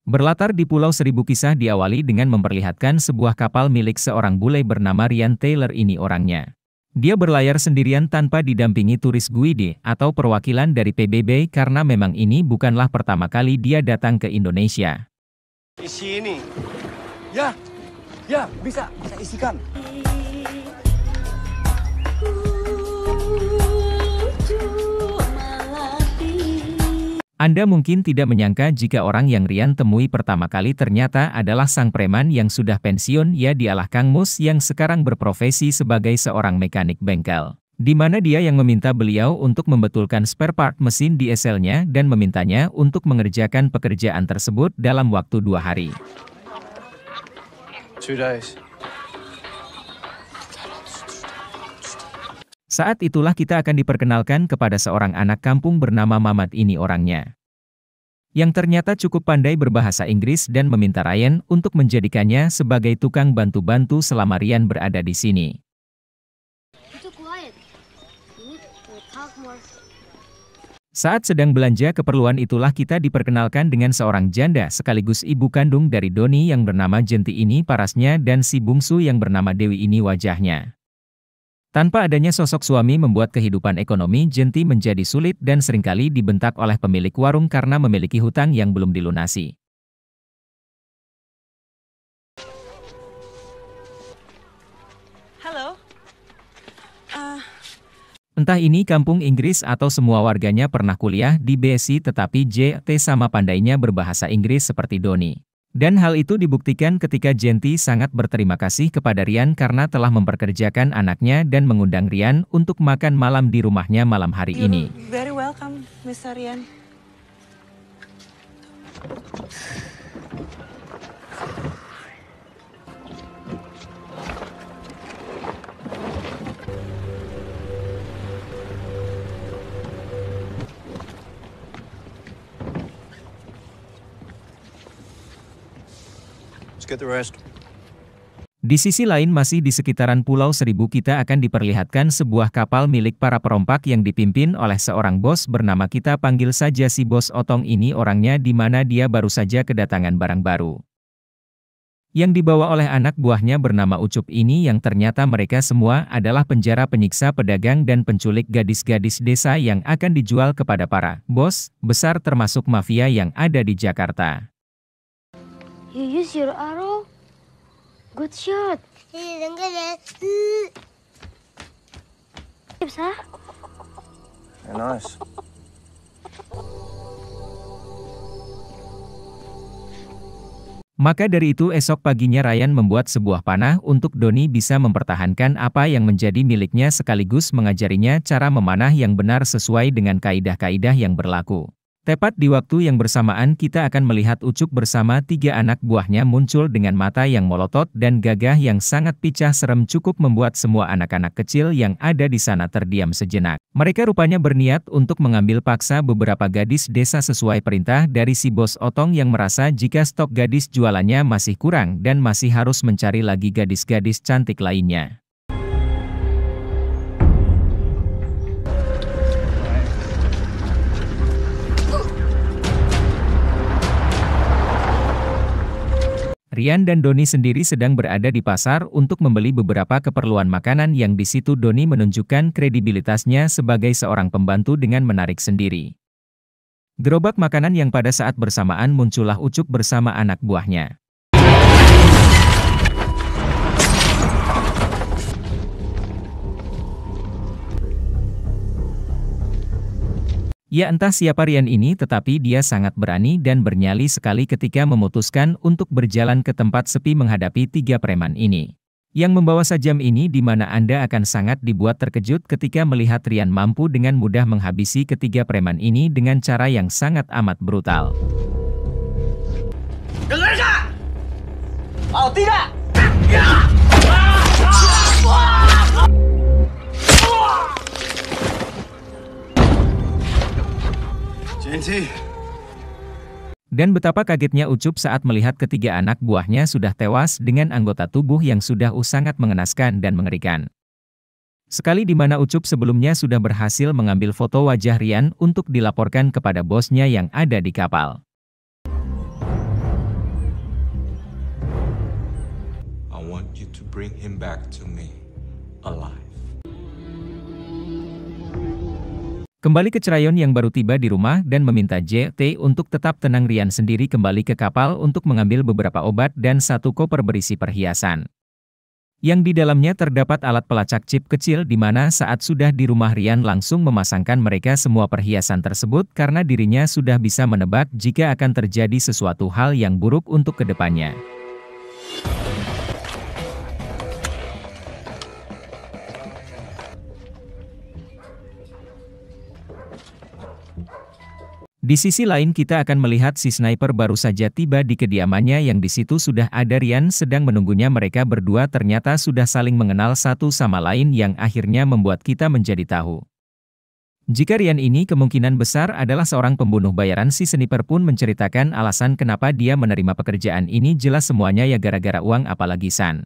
Berlatar di Pulau Seribu, kisah diawali dengan memperlihatkan sebuah kapal milik seorang bule bernama Ryan Taylor. Ini orangnya. Dia berlayar sendirian tanpa didampingi turis guide atau perwakilan dari PBB karena memang ini bukanlah pertama kali dia datang ke Indonesia. Isi ini. Ya, bisa isikan. Anda mungkin tidak menyangka jika orang yang Ryan temui pertama kali ternyata adalah sang preman yang sudah pensiun. Ya, dialah Kang Mus yang sekarang berprofesi sebagai seorang mekanik bengkel. Di mana dia yang meminta beliau untuk membetulkan spare part mesin dieselnya dan memintanya untuk mengerjakan pekerjaan tersebut dalam waktu 2 hari. 2 days. Saat itulah kita akan diperkenalkan kepada seorang anak kampung bernama Mamat. Ini orangnya, yang ternyata cukup pandai berbahasa Inggris dan meminta Ryan untuk menjadikannya sebagai tukang bantu-bantu selama Ryan berada di sini. Saat sedang belanja keperluan itulah kita diperkenalkan dengan seorang janda sekaligus ibu kandung dari Doni yang bernama Genti. Ini parasnya, dan si bungsu yang bernama Dewi. Ini wajahnya. Tanpa adanya sosok suami membuat kehidupan ekonomi Genti menjadi sulit dan seringkali dibentak oleh pemilik warung karena memiliki hutang yang belum dilunasi. Halo. Entah ini kampung Inggris atau semua warganya pernah kuliah di BSI, tetapi JT sama pandainya berbahasa Inggris seperti Doni. Dan hal itu dibuktikan ketika Genti sangat berterima kasih kepada Ryan karena telah memperkerjakan anaknya dan mengundang Ryan untuk makan malam di rumahnya malam hari ini. Very welcome, Mr. Ryan. Get the rest. Di sisi lain, masih di sekitaran Pulau Seribu, kita akan diperlihatkan sebuah kapal milik para perompak yang dipimpin oleh seorang bos bernama, kita panggil saja si Bos Otong. Ini orangnya, di mana dia baru saja kedatangan barang baru yang dibawa oleh anak buahnya bernama Ucup. Ini yang ternyata mereka semua adalah penjara, penyiksa, pedagang, dan penculik gadis-gadis desa yang akan dijual kepada para bos besar termasuk mafia yang ada di Jakarta. You use your arrow. Good shot. Bisa? Nice. Maka dari itu esok paginya Ryan membuat sebuah panah untuk Doni bisa mempertahankan apa yang menjadi miliknya sekaligus mengajarinya cara memanah yang benar sesuai dengan kaidah-kaidah yang berlaku. Tepat di waktu yang bersamaan kita akan melihat Ucup bersama 3 anak buahnya muncul dengan mata yang melotot dan gagah yang sangat picah serem, cukup membuat semua anak-anak kecil yang ada di sana terdiam sejenak. Mereka rupanya berniat untuk mengambil paksa beberapa gadis desa sesuai perintah dari si Bos Otong yang merasa jika stok gadis jualannya masih kurang dan masih harus mencari lagi gadis-gadis cantik lainnya. Ryan dan Doni sendiri sedang berada di pasar untuk membeli beberapa keperluan makanan yang di situ Doni menunjukkan kredibilitasnya sebagai seorang pembantu dengan menarik sendiri gerobak makanan yang pada saat bersamaan muncullah Ucup bersama anak buahnya. Ya, entah siapa Ryan ini, tetapi dia sangat berani dan bernyali sekali ketika memutuskan untuk berjalan ke tempat sepi menghadapi 3 preman ini. Yang membawa sajam ini, di mana Anda akan sangat dibuat terkejut ketika melihat Ryan mampu dengan mudah menghabisi ketiga preman ini dengan cara yang sangat amat brutal. Dengar gak? Oh tidak! Dan betapa kagetnya Ucup saat melihat ketiga anak buahnya sudah tewas dengan anggota tubuh yang sudah sangat mengenaskan dan mengerikan. Sekali di mana Ucup sebelumnya sudah berhasil mengambil foto wajah Rian untuk dilaporkan kepada bosnya yang ada di kapal. I want you to bring him back to me, alive. Kembali ke Crayon yang baru tiba di rumah dan meminta JT untuk tetap tenang. Rian sendiri kembali ke kapal untuk mengambil beberapa obat dan satu koper berisi perhiasan. Yang di dalamnya terdapat alat pelacak chip kecil di mana saat sudah di rumah Rian langsung memasangkan mereka semua perhiasan tersebut karena dirinya sudah bisa menebak jika akan terjadi sesuatu hal yang buruk untuk kedepannya. Di sisi lain kita akan melihat si sniper baru saja tiba di kediamannya yang di situ sudah ada Rian sedang menunggunya. Mereka berdua ternyata sudah saling mengenal satu sama lain yang akhirnya membuat kita menjadi tahu. Jika Rian ini kemungkinan besar adalah seorang pembunuh bayaran. Si sniper pun menceritakan alasan kenapa dia menerima pekerjaan ini, jelas semuanya ya gara-gara uang, apalagi San.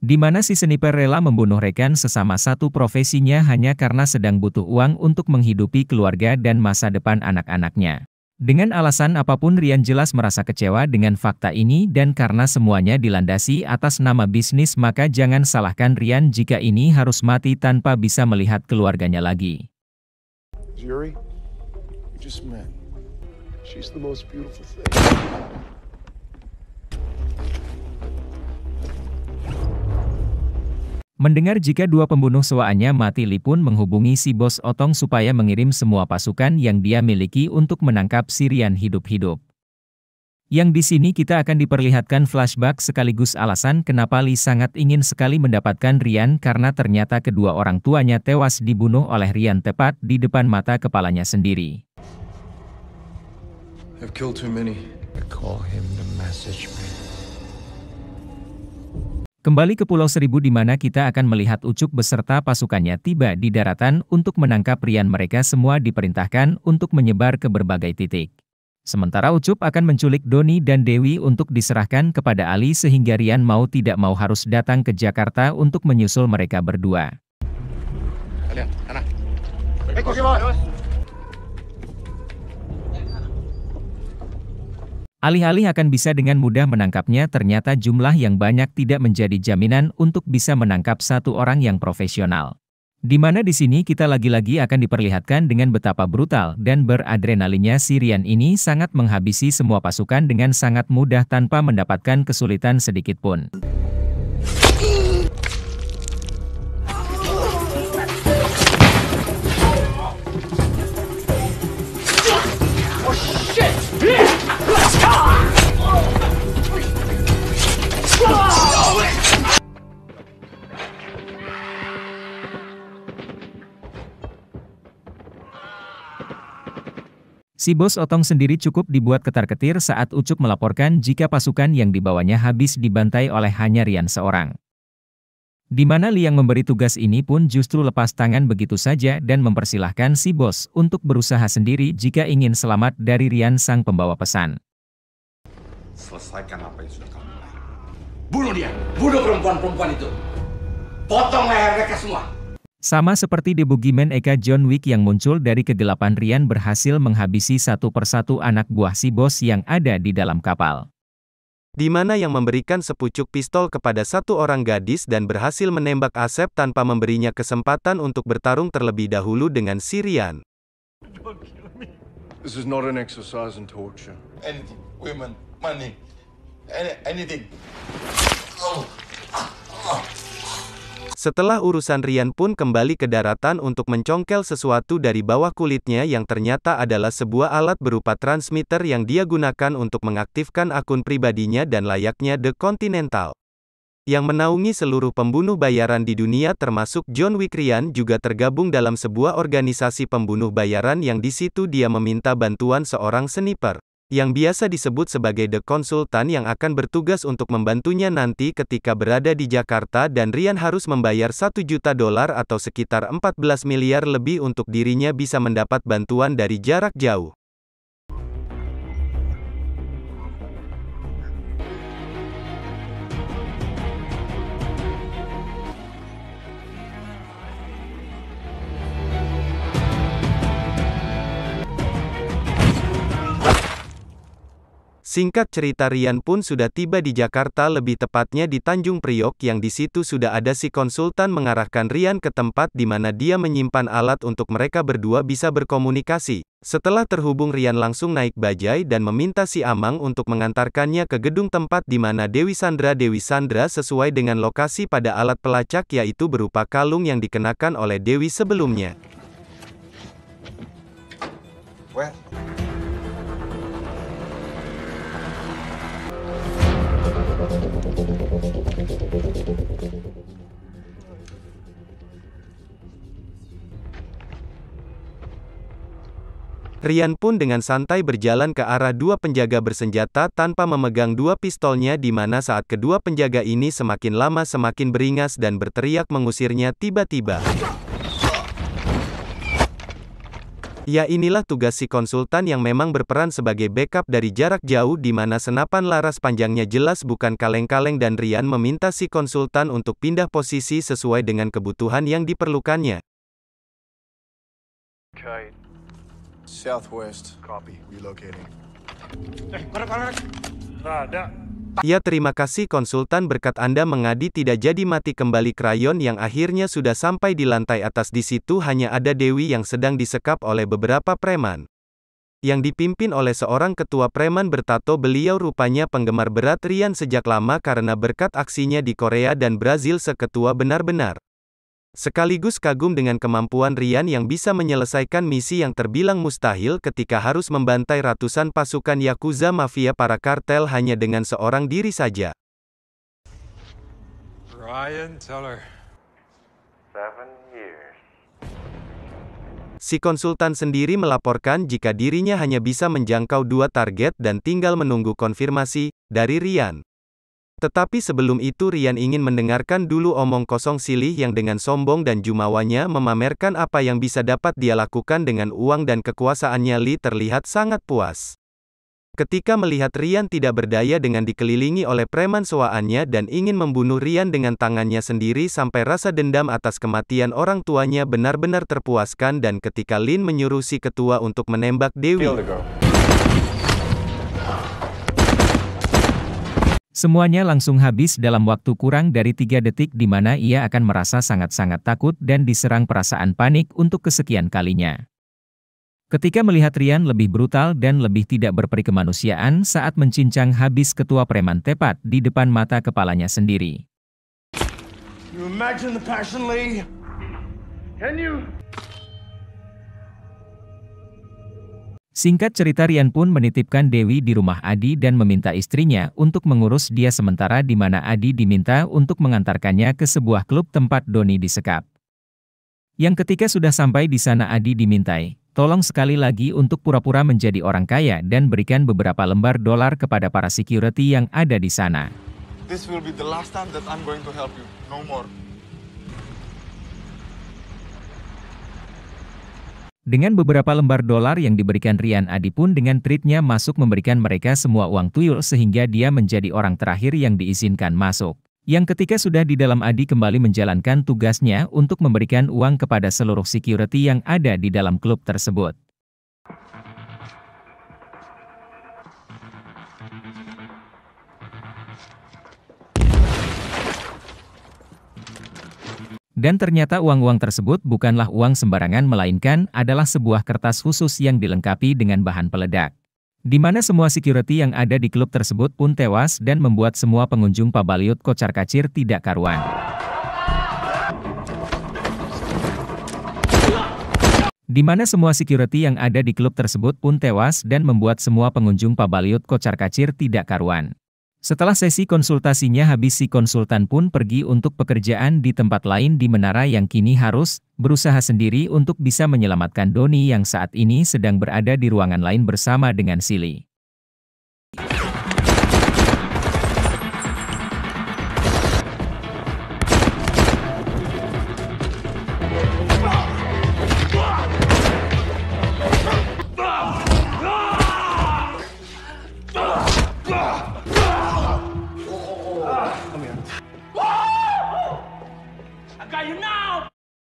Di mana si sniper rela membunuh rekan sesama satu profesinya hanya karena sedang butuh uang untuk menghidupi keluarga dan masa depan anak-anaknya. Dengan alasan apapun Rian jelas merasa kecewa dengan fakta ini dan karena semuanya dilandasi atas nama bisnis maka jangan salahkan Rian jika ini harus mati tanpa bisa melihat keluarganya lagi. Yuri, we just met. She's the most beautiful thing. Mendengar jika dua pembunuh sewaannya mati, Li pun menghubungi si bos Otong supaya mengirim semua pasukan yang dia miliki untuk menangkap si Rian hidup-hidup. Yang di sini kita akan diperlihatkan flashback sekaligus alasan kenapa Li sangat ingin sekali mendapatkan Rian karena ternyata kedua orang tuanya tewas dibunuh oleh Rian tepat di depan mata kepalanya sendiri. I've killed too many. I call him the message man. Kembali ke Pulau Seribu di mana kita akan melihat Ucup beserta pasukannya tiba di daratan untuk menangkap Rian. Mereka semua diperintahkan untuk menyebar ke berbagai titik. Sementara Ucup akan menculik Doni dan Dewi untuk diserahkan kepada Ali sehingga Rian mau tidak mau harus datang ke Jakarta untuk menyusul mereka berdua. Kalian, anak. Alih-alih akan bisa dengan mudah menangkapnya, ternyata jumlah yang banyak tidak menjadi jaminan untuk bisa menangkap satu orang yang profesional. Di mana di sini kita lagi-lagi akan diperlihatkan dengan betapa brutal dan beradrenalinnya si Rian ini sangat menghabisi semua pasukan dengan sangat mudah tanpa mendapatkan kesulitan sedikit pun. Si bos Otong sendiri cukup dibuat ketar-ketir saat Ucup melaporkan jika pasukan yang dibawanya habis dibantai oleh hanya Rian seorang. Di mana Li yang memberi tugas ini pun justru lepas tangan begitu saja dan mempersilahkan si bos untuk berusaha sendiri jika ingin selamat dari Rian sang pembawa pesan. Selesaikan apa yang sudah kamu mulai. Bunuh dia! Bunuh perempuan-perempuan itu! Potong leher mereka semua! Sama seperti The Boogeyman Eka John Wick yang muncul dari kegelapan, Rian berhasil menghabisi satu persatu anak buah si bos yang ada di dalam kapal. Di mana yang memberikan sepucuk pistol kepada satu orang gadis dan berhasil menembak Asep tanpa memberinya kesempatan untuk bertarung terlebih dahulu dengan si Rian. This is not an exercise in torture. Anything, women, money, anything. Setelah urusan, Rian pun kembali ke daratan untuk mencongkel sesuatu dari bawah kulitnya yang ternyata adalah sebuah alat berupa transmitter yang dia gunakan untuk mengaktifkan akun pribadinya dan layaknya The Continental yang menaungi seluruh pembunuh bayaran di dunia termasuk John Wick. Rian juga tergabung dalam sebuah organisasi pembunuh bayaran yang di situ dia meminta bantuan seorang sniper yang biasa disebut sebagai The Konsultan yang akan bertugas untuk membantunya nanti ketika berada di Jakarta, dan Rian harus membayar $1 juta atau sekitar 14 miliar lebih untuk dirinya bisa mendapat bantuan dari jarak jauh. Singkat cerita, Ryan pun sudah tiba di Jakarta, lebih tepatnya di Tanjung Priok, yang di situ sudah ada si konsultan mengarahkan Ryan ke tempat di mana dia menyimpan alat untuk mereka berdua bisa berkomunikasi. Setelah terhubung, Ryan langsung naik bajai dan meminta si Amang untuk mengantarkannya ke gedung tempat di mana Dewi Sandra sesuai dengan lokasi pada alat pelacak, yaitu berupa kalung yang dikenakan oleh Dewi sebelumnya. Where? Ryan pun dengan santai berjalan ke arah dua penjaga bersenjata tanpa memegang dua pistolnya, di mana saat kedua penjaga ini semakin lama semakin beringas dan berteriak mengusirnya. Tiba-tiba, ya, inilah tugas si konsultan yang memang berperan sebagai backup dari jarak jauh, di mana senapan laras panjangnya jelas bukan kaleng-kaleng, dan Ryan meminta si konsultan untuk pindah posisi sesuai dengan kebutuhan yang diperlukannya. Southwest. Copy. Relocating. Ya, terima kasih konsultan, berkat Anda mengadi tidak jadi mati kembali. Krayon yang akhirnya sudah sampai di lantai atas. Di situ hanya ada Dewi yang sedang disekap oleh beberapa preman, yang dipimpin oleh seorang ketua preman bertato. Beliau rupanya penggemar berat Ryan sejak lama karena berkat aksinya di Korea dan Brazil, seketua benar-benar sekaligus kagum dengan kemampuan Ryan yang bisa menyelesaikan misi yang terbilang mustahil ketika harus membantai ratusan pasukan Yakuza mafia para kartel hanya dengan seorang diri saja. Ryan Teller. 7 years. Si konsultan sendiri melaporkan jika dirinya hanya bisa menjangkau 2 target dan tinggal menunggu konfirmasi dari Ryan. Tetapi sebelum itu, Ryan ingin mendengarkan dulu omong kosong silih yang dengan sombong dan jumawanya memamerkan apa yang bisa dapat dia lakukan dengan uang dan kekuasaannya. Lee terlihat sangat puas ketika melihat Ryan tidak berdaya dengan dikelilingi oleh preman sewaannya dan ingin membunuh Ryan dengan tangannya sendiri, sampai rasa dendam atas kematian orang tuanya benar-benar terpuaskan. Dan ketika Lin menyuruh si ketua untuk menembak Dewi, semuanya langsung habis dalam waktu kurang dari 3 detik, di mana ia akan merasa sangat-sangat takut dan diserang perasaan panik untuk kesekian kalinya. Ketika melihat Ryan lebih brutal dan lebih tidak berperi kemanusiaan saat mencincang habis ketua preman tepat di depan mata kepalanya sendiri. You imagine the passion, Lee? Can you? Singkat cerita, Ryan pun menitipkan Dewi di rumah Adi dan meminta istrinya untuk mengurus dia, sementara di mana Adi diminta untuk mengantarkannya ke sebuah klub tempat Doni disekap. Yang ketika sudah sampai di sana, Adi dimintai, tolong sekali lagi untuk pura-pura menjadi orang kaya dan berikan beberapa lembar dolar kepada para security yang ada di sana. This will be the last time that I'm going to help you. No more. Dengan beberapa lembar dolar yang diberikan Ryan, Adi pun dengan treatnya masuk memberikan mereka semua uang tuyul sehingga dia menjadi orang terakhir yang diizinkan masuk. Yang ketika sudah di dalam, Adi kembali menjalankan tugasnya untuk memberikan uang kepada seluruh security yang ada di dalam klub tersebut. Dan ternyata uang-uang tersebut bukanlah uang sembarangan, melainkan adalah sebuah kertas khusus yang dilengkapi dengan bahan peledak. Di mana semua security yang ada di klub tersebut pun tewas dan membuat semua pengunjung pabaliut kocar-kacir tidak karuan. Di mana semua security yang ada di klub tersebut pun tewas dan membuat semua pengunjung pabaliut kocar-kacir tidak karuan. Setelah sesi konsultasinya habis, si konsultan pun pergi untuk pekerjaan di tempat lain di menara yang kini harus berusaha sendiri untuk bisa menyelamatkan Doni yang saat ini sedang berada di ruangan lain bersama dengan Silly.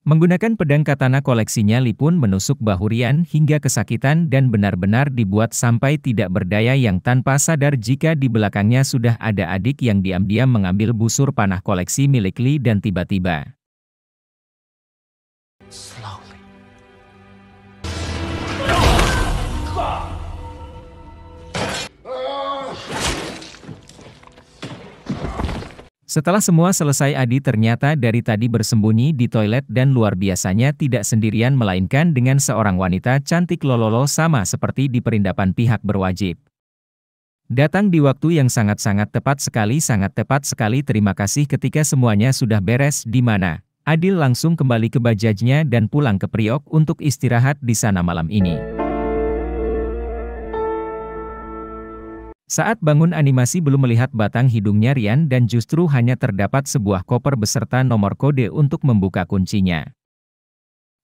Menggunakan pedang katana koleksinya, Lee pun menusuk bahu Ryan hingga kesakitan dan benar-benar dibuat sampai tidak berdaya yang tanpa sadar jika di belakangnya sudah ada adik yang diam-diam mengambil busur panah koleksi milik Lee dan tiba-tiba. Setelah semua selesai, Adi ternyata dari tadi bersembunyi di toilet dan luar biasanya tidak sendirian melainkan dengan seorang wanita cantik lololo sama seperti di perindapan pihak berwajib. Datang di waktu yang sangat-sangat tepat sekali, terima kasih ketika semuanya sudah beres di mana. Adil langsung kembali ke bajajnya dan pulang ke Priok untuk istirahat di sana malam ini. Saat bangun animasi belum melihat batang hidungnya Ryan dan justru hanya terdapat sebuah koper beserta nomor kode untuk membuka kuncinya.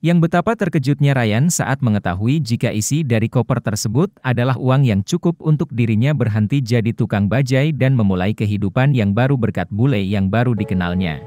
Yang betapa terkejutnya Ryan saat mengetahui jika isi dari koper tersebut adalah uang yang cukup untuk dirinya berhenti jadi tukang bajai dan memulai kehidupan yang baru berkat bule yang baru dikenalnya.